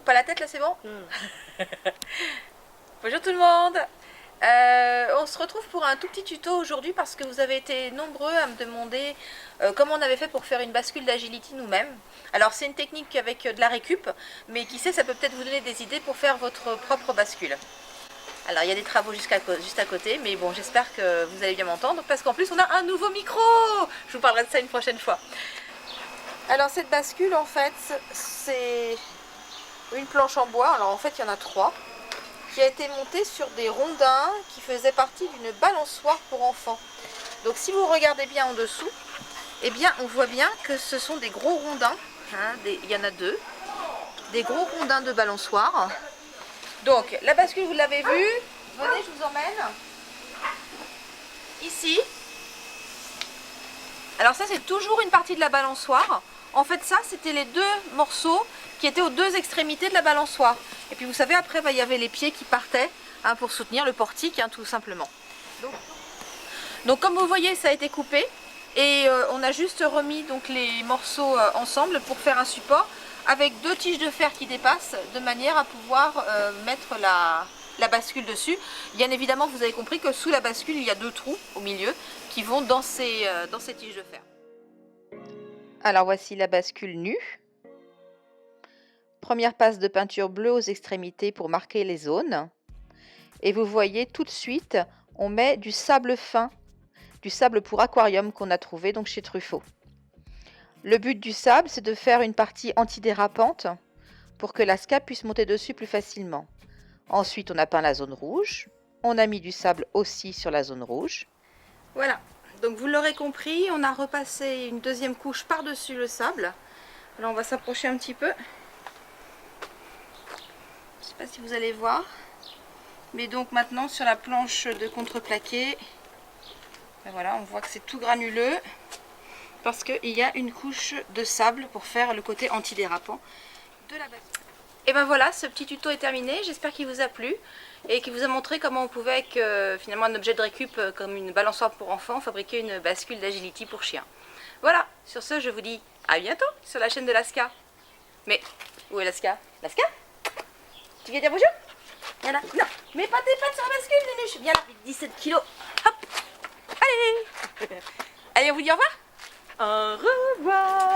coupe pas la tête là, c'est bon? Bonjour tout le monde. On se retrouve pour un tout petit tuto aujourd'hui parce que vous avez été nombreux à me demander comment on avait fait pour faire une bascule d'agility nous-mêmes. Alors c'est une technique avec de la récup, mais qui sait, ça peut peut-être vous donner des idées pour faire votre propre bascule. Alors il y a des travaux juste à côté, mais bon, j'espère que vous allez bien m'entendre parce qu'en plus on a un nouveau micro. Je vous parlerai de ça une prochaine fois. Alors cette bascule en fait c'est une planche en bois, alors en fait il y en a 3, qui a été montée sur des rondins qui faisaient partie d'une balançoire pour enfants. Donc si vous regardez bien en dessous, eh bien on voit bien que ce sont des gros rondins, hein, il y en a 2, des gros rondins de balançoire. Donc la bascule vous l'avez vue, venez je vous emmène, ici. Alors ça c'est toujours une partie de la balançoire. En fait ça c'était les 2 morceaux qui étaient aux 2 extrémités de la balançoire. Et puis vous savez après il y avait les pieds qui partaient hein, pour soutenir le portique hein, tout simplement. Donc comme vous voyez ça a été coupé et on a juste remis donc les morceaux ensemble pour faire un support avec 2 tiges de fer qui dépassent de manière à pouvoir mettre la bascule dessus. Bien évidemment vous avez compris que sous la bascule il y a 2 trous au milieu qui vont dans ces tiges de fer. Alors voici la bascule nue. Première passe de peinture bleue aux extrémités pour marquer les zones. Et vous voyez tout de suite, on met du sable fin, du sable pour aquarium qu'on a trouvé donc chez Truffaut. Le but du sable, c'est de faire une partie antidérapante pour que la ska puisse monter dessus plus facilement. Ensuite, on a peint la zone rouge. On a mis du sable aussi sur la zone rouge. Voilà, donc vous l'aurez compris, on a repassé une deuxième couche par-dessus le sable. Alors on va s'approcher un petit peu. Je ne sais pas si vous allez voir. Mais donc maintenant sur la planche de contreplaqué, ben voilà, on voit que c'est tout granuleux. Parce qu'il y a une couche de sable pour faire le côté antidérapant de la bascule. Et ben voilà, ce petit tuto est terminé. J'espère qu'il vous a plu et qu'il vous a montré comment on pouvait avec finalement un objet de récup comme une balançoire pour enfants fabriquer une bascule d'agility pour chien. Voilà, sur ce je vous dis à bientôt sur la chaîne de Laska. Mais où est Laska? Laska? Tu viens dire bonjour? Viens là. Non, mets pas tes pattes sur la bascule, Nénuche. Viens là, 17 kilos. Hop. Allez. Allez, on vous dit au revoir. Au revoir.